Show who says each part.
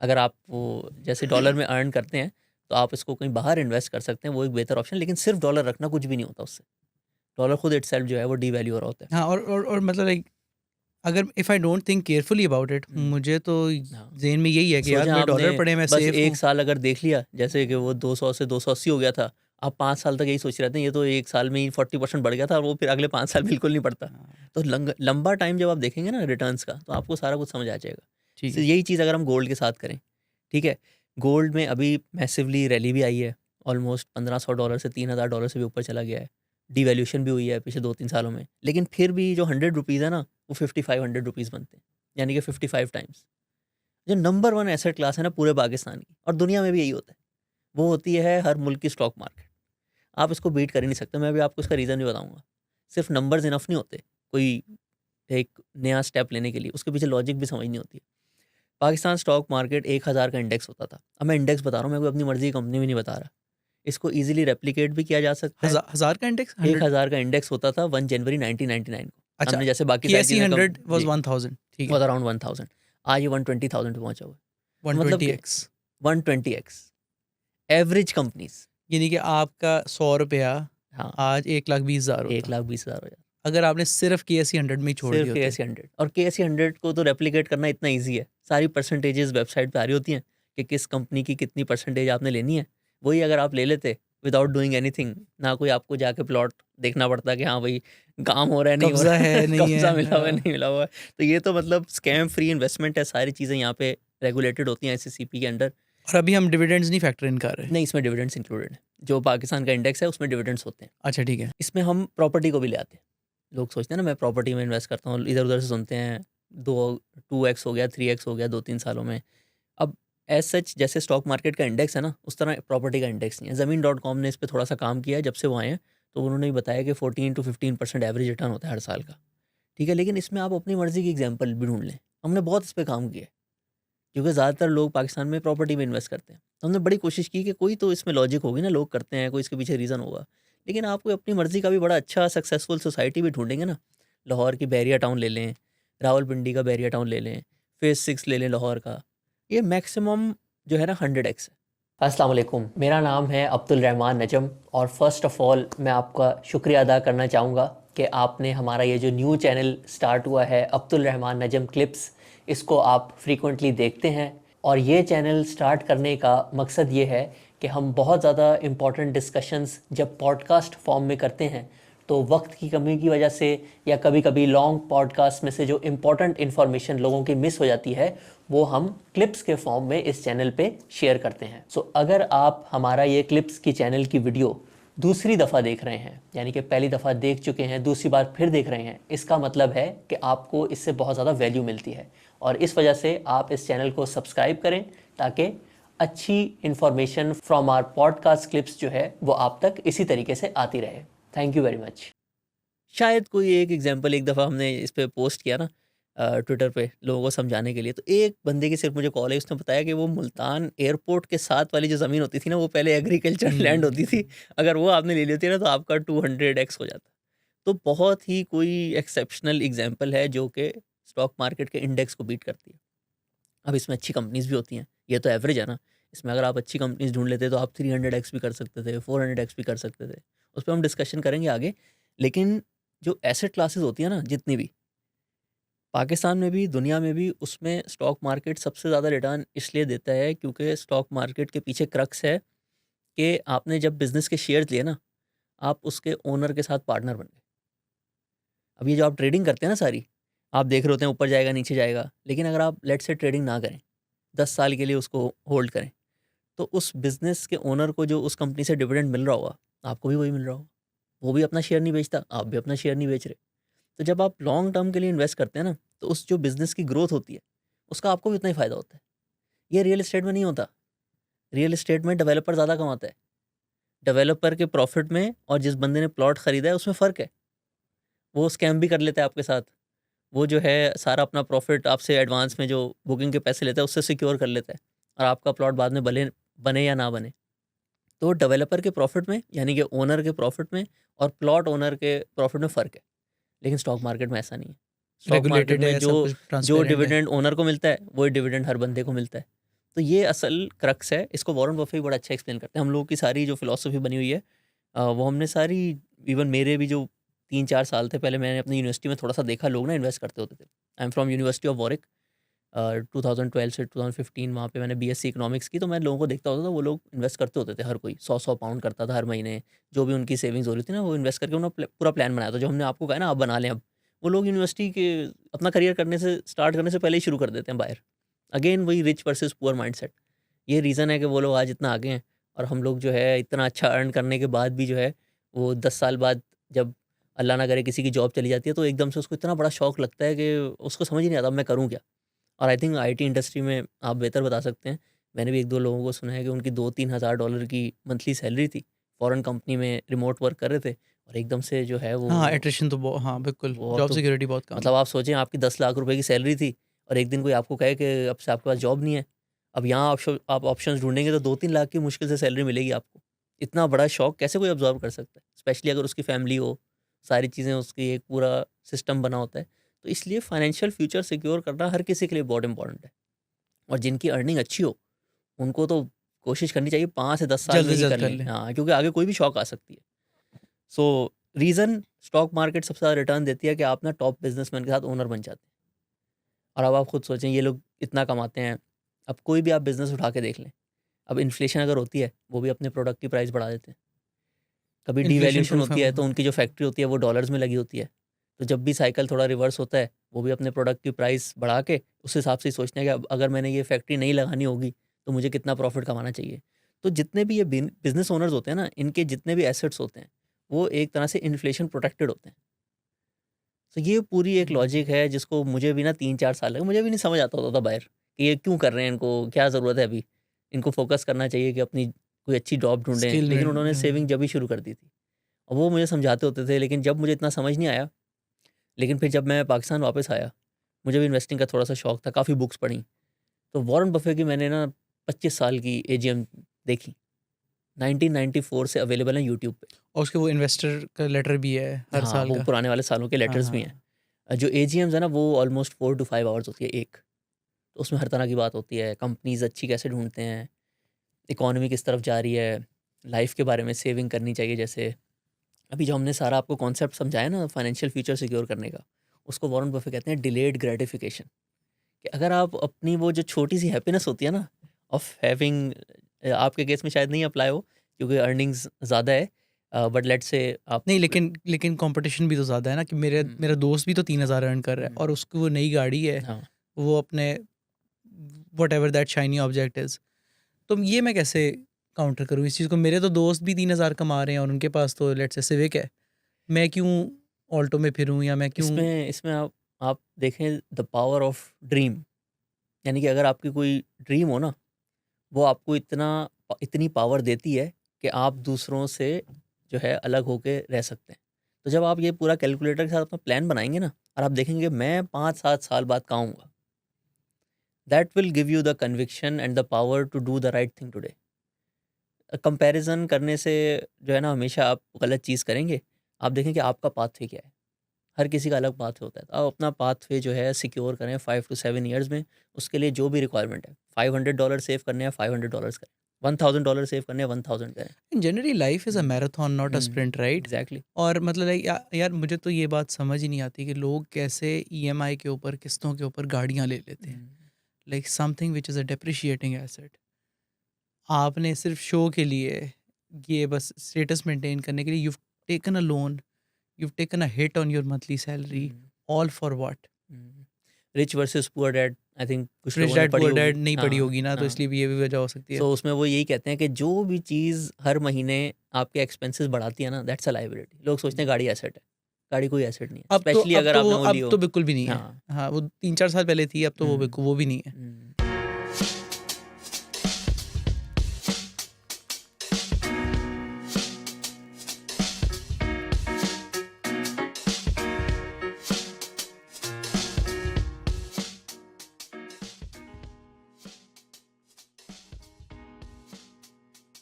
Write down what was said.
Speaker 1: अगर आप वो जैसे डॉलर में अर्न करते हैं तो आप इसको कहीं बाहर इन्वेस्ट कर सकते हैं, वो एक बेहतर ऑप्शन। लेकिन सिर्फ डॉलर रखना कुछ भी नहीं होता उससे, डॉलर खुद इटसेल्फ जो है वो डीवैल्यू हो रहा होता है।
Speaker 2: हाँ, और मतलब लाइक अगर if I don't think carefully about it,
Speaker 1: hmm,
Speaker 2: मुझे तो
Speaker 1: हाँ,
Speaker 2: ज़हन में यही है कि यार
Speaker 1: सोचें
Speaker 2: मेरे
Speaker 1: आपने
Speaker 2: डॉलर पड़े हैं, मैं
Speaker 1: बस
Speaker 2: सेफ
Speaker 1: एक
Speaker 2: हूँ।
Speaker 1: साल अगर देख लिया, जैसे कि वो 200 से 280 हो गया था, आप 5 साल तक यही सोच रहे थे ये तो एक साल में ही 40% बढ़ गया था, और वो फिर अगले 5 साल बिल्कुल नहीं बढ़ता।
Speaker 2: हाँ,
Speaker 1: तो लंबा टाइम जब आप देखेंगे ना रिटर्न्स का, तो आपको सारा कुछ समझ आ जाएगा।
Speaker 2: ठीक
Speaker 1: तो
Speaker 2: है।
Speaker 1: यही चीज़ अगर हम गोल्ड के साथ करें, ठीक है, गोल्ड में अभी मैसिवली रैली भी आई है, ऑलमोस्ट $1500 से $3000 से भी ऊपर चला गया है। डिवैल्यूशन भी हुई है पिछले 2-3 सालों में, लेकिन फिर भी जो ₹100 है ना, वो ₹5500 बनते हैं, यानी कि 55 टाइम्स। जो नंबर वन एसेट क्लास है ना पूरे पाकिस्तान की, और दुनिया में भी यही होता है, वो होती है हर मुल्क की स्टॉक मार्केट। आप इसको बीट कर ही नहीं सकते। मैं अभी आपको इसका रीज़न भी बताऊंगा। सिर्फ नंबर्स इनफ नहीं होते कोई एक नया स्टेप लेने के लिए, उसके पीछे लॉजिक भी समझनी होती है। पाकिस्तान स्टॉक मार्केट 1000 का इंडेक्स होता था। अब मैं इंडेक्स बता रहा हूँ, मैं कोई अपनी मर्जी की कंपनी भी नहीं बता रहा। इसको ईजिली रेप्लिकेट भी किया जा सकता है।
Speaker 2: 1000 का इंडेक्स,
Speaker 1: एक
Speaker 2: 100।
Speaker 1: हज़ार का इंडेक्स होता था 1 जनवरी 1999 को।
Speaker 2: अच्छा,
Speaker 1: हमने जैसे बाकी
Speaker 2: के
Speaker 1: सारी
Speaker 2: एस सी
Speaker 1: चीज़ें कम,
Speaker 2: 100 वाज
Speaker 1: जी,
Speaker 2: 1000, ठीक है।
Speaker 1: Was around 1000। आज ये 120,000 पे पहुंचा हुआ है। तो मतलब
Speaker 2: 120
Speaker 1: कि
Speaker 2: एक्स,
Speaker 1: 120x एवरेज कंपनीज।
Speaker 2: यानी कि आपका 100 रुपया
Speaker 1: हाँ,
Speaker 2: आज 1,20,000
Speaker 1: एक
Speaker 2: होता,
Speaker 1: लाख बीस हज़ार हो जाता।
Speaker 2: अगर आपने सिर्फ के एस सी 100 में ही छोड़
Speaker 1: सिर्फ
Speaker 2: दिए
Speaker 1: के
Speaker 2: होते।
Speaker 1: एस सी हंड्रेड, और के एस सी हंड्रेड को तो रेप्लिकेट करना इतना ईजी है। सारी परसेंटेजेस वेबसाइट पे आ रही होती हैं कि किस कंपनी की कितनी परसेंटेज आपने लेनी है। वही अगर आप ले लेते विदाउट डूइंग एनीथिंग, ना कोई आपको जाके प्लॉट देखना पड़ता कि हाँ भाई काम हो रहा है नहीं हो
Speaker 2: कब्जा
Speaker 1: रहा है,
Speaker 2: है नहीं है,
Speaker 1: कब्जा मिला हुआ है नहीं मिला हुआ है। तो ये तो मतलब स्कैम फ्री इन्वेस्टमेंट है। सारी चीज़ें यहाँ पे रेगुलेटेड होती हैं SECP के अंडर।
Speaker 2: और अभी हम डिविडेंड्स नहीं फैक्टर इन कर रहे।
Speaker 1: नहीं, इसमें डिविडेंड्स इंक्लूडेड है। जो पाकिस्तान का इंडेक्स है उसमें डिविडेंड्स होते हैं।
Speaker 2: अच्छा, ठीक है।
Speaker 1: इसमें हम प्रॉपर्टी को भी ले आते हैं। लोग सोचते हैं ना मैं प्रॉपर्टी में इन्वेस्ट करता हूँ, इधर-उधर से सुनते हैं, 2x हो गया, 3x हो गया 2-3 सालों में। अब एज़ सच जैसे स्टॉक मार्केट का इंडेक्स है ना, उस तरह प्रॉपर्टी का इंडेक्स नहीं है। ज़मीन डॉट कॉम ने इस पे थोड़ा-सा काम किया है जब से वो आए हैं, तो उन्होंने भी बताया कि 14 टू 15% एवरेज रिटर्न होता है हर साल का। ठीक है, लेकिन इसमें आप अपनी मर्ज़ी की एग्ज़ाम्पल भी ढूँढ लें। हमने बहुत इस पे काम किया है, क्योंकि ज़्यादातर लोग पाकिस्तान में प्रॉपर्टी में इन्वेस्ट करते हैं। तो हमने बड़ी कोशिश की कि कोई तो इसमें लॉजिक होगी ना, लोग करते हैं, कोई इसके पीछे रीज़न होगा। लेकिन आप कोई अपनी मर्ज़ी का भी बड़ा अच्छा सक्सेसफुल सोसाइटी भी ढूँढेंगे ना, लाहौर की बैरिया टाउन ले लें, रावलपिंडी का बैरिया टाउन ले लें, फ़ेज़ 6 ले लें लाहौर का, ये मैक्सिमम जो है ना 100x है। अस्सलाम वालेकुम, मेरा नाम है अब्दुल रहमान नजम, और फ़र्स्ट ऑफ़ ऑल मैं आपका शुक्रिया अदा करना चाहूँगा कि आपने हमारा ये जो न्यू चैनल स्टार्ट हुआ है अब्दुल रहमान नजम क्लिप्स, इसको आप फ्रीक्वेंटली देखते हैं। और ये चैनल स्टार्ट करने का मकसद ये है कि हम बहुत ज़्यादा इम्पॉर्टेंट डिस्कशंस जब पॉडकास्ट फॉर्म में करते हैं, तो वक्त की कमी की वजह से या कभी कभी लॉन्ग पॉडकास्ट में से जो इम्पॉर्टेंट इन्फॉर्मेशन लोगों की मिस हो जाती है, वो हम क्लिप्स के फॉर्म में इस चैनल पे शेयर करते हैं। सो अगर आप हमारा ये क्लिप्स की चैनल की वीडियो दूसरी दफ़ा देख रहे हैं, यानी कि पहली दफ़ा देख चुके हैं, दूसरी बार फिर देख रहे हैं, इसका मतलब है कि आपको इससे बहुत ज़्यादा वैल्यू मिलती है। और इस वजह से आप इस चैनल को सब्सक्राइब करें, ताकि अच्छी information from our podcast clips जो है वो आप तक इसी तरीके से आती रहे। Thank you very much. शायद कोई एक एग्जांपल एक दफ़ा हमने इस पे पोस्ट किया ना ट्विटर पे लोगों को समझाने के लिए, तो एक बंदे की सिर्फ मुझे कॉल है, उसने बताया कि वो मुल्तान एयरपोर्ट के साथ वाली जो ज़मीन होती थी ना, वो पहले एग्रीकल्चर लैंड होती थी। अगर वो आपने ले ली होती ना, तो आपका 200x हो जाता। तो बहुत ही कोई एक्सेप्शनल एग्जांपल है जो कि स्टॉक मार्केट के इंडेक्स को बीट करती है। अब इसमें अच्छी कंपनीज भी होती हैं, ये तो एवरेज है ना। इसमें अगर आप अच्छी कंपनीज ढूंढ लेते तो आप 300x भी कर सकते थे, 400x भी कर सकते थे। उस पर हम डिस्कशन करेंगे आगे। लेकिन जो एसेट क्लासेस होती है ना जितनी भी, पाकिस्तान में भी दुनिया में भी, उसमें स्टॉक मार्केट सबसे ज़्यादा रिटर्न इसलिए देता है क्योंकि स्टॉक मार्केट के पीछे क्रक्स है कि आपने जब बिज़नेस के शेयर्स लिए ना, आप उसके ओनर के साथ पार्टनर बन गए। अब ये जो आप ट्रेडिंग करते हैं ना सारी, आप देख रहे होते हैं ऊपर जाएगा नीचे जाएगा, लेकिन अगर आप लेट से ट्रेडिंग ना करें, 10 साल के लिए उसको होल्ड करें, तो उस बिज़नेस के ओनर को जो उस कंपनी से डिविडेंड मिल रहा होगा, आपको भी वही मिल रहा होगा। वो भी अपना शेयर नहीं बेचता, आप भी अपना शेयर नहीं बेच रहे। तो जब आप लॉन्ग टर्म के लिए इन्वेस्ट करते हैं ना, तो उस जो बिज़नेस की ग्रोथ होती है, उसका आपको भी उतना ही फ़ायदा होता है। ये रियल एस्टेट में नहीं होता। रियल एस्टेट में डेवलपर ज़्यादा कमाता है। डेवलपर के प्रॉफ़िट में और जिस बंदे ने प्लॉट खरीदा है उसमें फ़र्क है। वो स्कैम भी कर लेता है आपके साथ। वो जो है सारा अपना प्रॉफ़िट आपसे एडवांस में जो बुकिंग के पैसे लेता है उससे सिक्योर कर लेता है, और आपका प्लॉट बाद में भले बने या ना बने। तो डेवलपर के प्रॉफ़िट में, यानी कि ओनर के प्रॉफ़िट में, और प्लॉट ओनर के प्रॉफ़िट में फ़र्क है। लेकिन स्टॉक मार्केट में ऐसा नहीं है। स्टॉक मार्केट
Speaker 2: रेगुलेटेड
Speaker 1: में
Speaker 2: है,
Speaker 1: जो
Speaker 2: सब कुछ
Speaker 1: जो
Speaker 2: ट्रांसपेरेंट है।
Speaker 1: डिविडेंड ओनर को मिलता है, वही डिविडेंड हर बंदे को मिलता है। तो ये असल क्रक्स है, इसको वॉरेन बफे बड़ा अच्छा एक्सप्लेन करते हैं। हम लोगों की सारी जो फिलॉसफी बनी हुई है वो हमने सारी, इवन मेरे भी जो 3-4 साल थे पहले, मैंने अपनी यूनिवर्सिटी में थोड़ा सा देखा लोग ना इन्वेस्ट करते होते थे। I am from university of Warwick. 2012 से 2015 वहाँ पे मैंने बीएससी इकोनॉमिक्स की, तो मैं लोगों को देखता होता था, वो लोग इन्वेस्ट करते होते थे, हर कोई 100-100 पाउंड करता था हर महीने, जो भी उनकी सेविंग्स हो रही थी ना, वो इन्वेस्ट करके उन्होंने पूरा प्लान बनाया था, जो हमने आपको कहा ना आप बना लें अब। वो लोग यूनिवर्सिटी के अपना करियर करने से स्टार्ट करने से पहले ही शुरू कर देते हैं बाहर। अगेन वही रिच वर्सेस पुअर माइंडसेट। ये रीज़न है कि वो लोग आज इतना आगे हैं और हम लोग जो है इतना अच्छा अर्न करने के बाद भी जो है वो 10 साल बाद जब अल्लाह ना करे किसी की जॉब चली जाती है, तो एकदम से उसको इतना बड़ा शौक लगता है कि उसको समझ ही नहीं आता मैं करूँ क्या। और आई थिंक आईटी इंडस्ट्री में आप बेहतर बता सकते हैं। मैंने भी 1-2 लोगों को सुना है कि उनकी 2-3 हज़ार डॉलर की मंथली सैलरी थी, फॉरेन कंपनी में रिमोट वर्क कर रहे थे और एकदम से जो है वो
Speaker 2: हाँ, एट्रिशन तो बहुत, हाँ बिल्कुल,
Speaker 1: वो
Speaker 2: जॉब
Speaker 1: तो
Speaker 2: सिक्योरिटी बहुत कम है।
Speaker 1: मतलब आप सोचें आपकी 10 लाख रुपए की सैलरी थी और एक दिन कोई आपको कहे कि अब से आपके पास जॉब नहीं है। अब यहाँ आप ऑप्शंस ढूँढेंगे तो 2-3 लाख की मुश्किल से सैलरी मिलेगी आपको। इतना बड़ा शॉक कैसे कोई अब्ज़ॉर्ब कर सकता है? स्पेशली अगर उसकी फैमिली हो, सारी चीज़ें, उसकी एक पूरा सिस्टम बना होता है। तो इसलिए फाइनेंशियल फ्यूचर सिक्योर करना हर किसी के लिए बहुत इम्पोर्टेंट है। और जिनकी अर्निंग अच्छी हो, उनको तो कोशिश करनी चाहिए 5 से 10 साल
Speaker 2: जल्द
Speaker 1: में
Speaker 2: से
Speaker 1: ही
Speaker 2: जल्द
Speaker 1: कर
Speaker 2: कर
Speaker 1: लें।
Speaker 2: लें।
Speaker 1: हाँ, क्योंकि आगे कोई भी शॉक आ सकती है। सो रीज़न स्टॉक मार्केट सबसे ज़्यादा रिटर्न देती है कि आप ना टॉप बिज़नेसमैन के साथ ओनर बन जाते हैं। और अब आप खुद सोचें, ये लोग इतना कमाते हैं, अब कोई भी आप बिज़नेस उठा के देख लें, अब इन्फ्लेशन अगर होती है, वो भी अपने प्रोडक्ट की प्राइस बढ़ा देते हैं। कभी
Speaker 2: इन्फ्लेशन
Speaker 1: डिवैल्यूएशन
Speaker 2: प्रूफ है
Speaker 1: होती
Speaker 2: वो,
Speaker 1: है, तो
Speaker 2: हाँ।
Speaker 1: उनकी जो फैक्ट्री होती है, वो डॉलर्स में लगी होती है। तो जब भी साइकिल थोड़ा रिवर्स होता है, वो भी अपने प्रोडक्ट की प्राइस बढ़ा के उस हिसाब से ही सोचते हैं कि अब अगर मैंने ये फैक्ट्री नहीं लगानी होगी, तो मुझे कितना प्रॉफ़िट कमाना चाहिए। तो जितने भी ये बिज़नेस ओनर्स होते हैं ना, इनके जितने भी एसेट्स होते हैं, वो एक तरह से इन्फ्लेशन प्रोटेक्टेड होते हैं। तो ये पूरी एक
Speaker 2: हुँ।
Speaker 1: लॉजिक है जिसको मुझे भी ना 3-4 साल लगे, मुझे भी नहीं समझ आता होता था बाहर कि ये क्यों कर रहे हैं, इनको क्या ज़रूरत है अभी? इनको फ़ोकस करना चाहिए कि अपनी कोई अच्छी जॉब ढूँढें,
Speaker 2: स्किल में
Speaker 1: लेकिन उन्होंने सेविंग जब ही शुरू कर दी थी। और वो मुझे समझाते होते थे, लेकिन जब मुझे इतना समझ नहीं आया, लेकिन फिर जब मैं पाकिस्तान वापस आया, मुझे भी इन्वेस्टिंग का थोड़ा-सा शौक था, काफ़ी बुक्स पढ़ी। तो वॉरेन बफे की मैंने ना 25 साल की एजीएम देखी, 1994 से अवेलेबल है यूट्यूब पे।
Speaker 2: और उसके वो इन्वेस्टर का लेटर भी है हर
Speaker 1: हाँ,
Speaker 2: साल
Speaker 1: वो
Speaker 2: का।
Speaker 1: पुराने वाले सालों के
Speaker 2: हाँ,
Speaker 1: लेटर्स भी हैं।
Speaker 2: हाँ।
Speaker 1: जो एजीएम्स है ना, वो ऑलमोस्ट 4 टू 5 आवर्स होती है एक। तो उसमें हर तरह की बात होती है, कंपनीज़ अच्छी कैसे ढूँढते हैं, इकॉनमी किस तरफ जा रही है, लाइफ़ के बारे में, सेविंग करनी चाहिए जैसे। अभी जो हमने सारा आपको कॉन्सेप्ट समझाया ना फाइनेंशियल फ्यूचर सिक्योर करने का, उसको वॉरेन बफे कहते हैं डिलेड ग्रेटिफिकेशन। कि अगर आप अपनी वो जो छोटी-सी हैप्पीनेस होती है ना, ऑफ हैविंग, आपके केस में शायद नहीं अप्लाई हो क्योंकि अर्निंग्स ज़्यादा है, बट लेट्स से आप
Speaker 2: नहीं, लेकिन कॉम्पिटिशन भी तो ज़्यादा है ना, कि मेरे
Speaker 1: हुँ,
Speaker 2: मेरा दोस्त भी तो 3000 अर्न कर रहा है
Speaker 1: हुँ,
Speaker 2: और उसकी वो नई गाड़ी है,
Speaker 1: हाँ।
Speaker 2: वो अपने whatever that shiny object is. तो ये मैं कैसे काउंटर करूँ इस चीज़ को? मेरे तो दोस्त भी 3000 कमा रहे हैं और उनके पास तो लेट्स से सिविक है। मैं क्यों ऑल्टो में फिरूँ, या मैं क्यों?
Speaker 1: इसमें इसमें आप देखें द पावर ऑफ ड्रीम, यानी कि अगर आपकी कोई ड्रीम हो ना, वो आपको इतनी पावर देती है कि आप दूसरों से जो है अलग होके रह सकते हैं। तो जब आप ये पूरा कैलकुलेटर के साथ अपना प्लान बनाएँगे ना और आप देखेंगे मैं 5-7 साल बाद कहाँ हूँगा, that will give you the conviction and the power to do the right thing today. Comparison करने से जो है ना, हमेशा आप गलत चीज़ करेंगे। आप देखें कि आपका पाथवे क्या है। हर किसी का अलग पाथवे होता है। तो आप अपना पाथवे जो है सिक्योर करें 5 टू 7 इयर्स में। उसके लिए जो भी रिक्वायरमेंट है, $500 सेव करने हैं, $500 करें। $1000 सेव करने हैं, 1000 करें।
Speaker 2: Generally life is a
Speaker 1: hmm,
Speaker 2: marathon not a
Speaker 1: hmm,
Speaker 2: sprint, right?
Speaker 1: Exactly.
Speaker 2: और मतलब लाइक यार मुझे तो ये बात समझ ही नहीं आती कि लोग कैसे ईएमआई के ऊपर, किस्तों के ऊपर गाड़ियाँ ले लेते हैं।
Speaker 1: Hmm,
Speaker 2: like something which is a depreciating asset. आपने सिर्फ शो के लिए, ये बस स्टेटस मेंटेन करने के लिए, you've taken a loan, you've taken a hit on your monthly salary,
Speaker 1: hmm,
Speaker 2: all for what?
Speaker 1: Hmm. Rich versus poor dad, I think कुछ
Speaker 2: रिच
Speaker 1: लोगों ने
Speaker 2: डैड
Speaker 1: पढ़ी
Speaker 2: पुअर
Speaker 1: होगी।
Speaker 2: डैड नहीं पड़ी
Speaker 1: हाँ,
Speaker 2: होगी ना, तो
Speaker 1: हाँ।
Speaker 2: इसलिए भी ये भी वजह हो सकती है।
Speaker 1: सो उसमें वो यही कहते हैं कि जो भी चीज़ हर महीने आपके एक्सपेंसेस बढ़ाती है ना, दैट्स अ लायबिलिटी। लोग सोचते हैं गाड़ी एसेट है। गाड़ी कोई एसेट नहीं है।
Speaker 2: अब तो
Speaker 1: स्पेशली
Speaker 2: अब
Speaker 1: अगर
Speaker 2: तो वो
Speaker 1: आपने वो ली
Speaker 2: अब
Speaker 1: हो।
Speaker 2: तो बिल्कुल भी नहीं है।
Speaker 1: हाँ।
Speaker 2: हाँ, वो 3-4 साल पहले थी, अब तो
Speaker 1: हुँ,
Speaker 2: वो भी नहीं है।
Speaker 1: हुँ।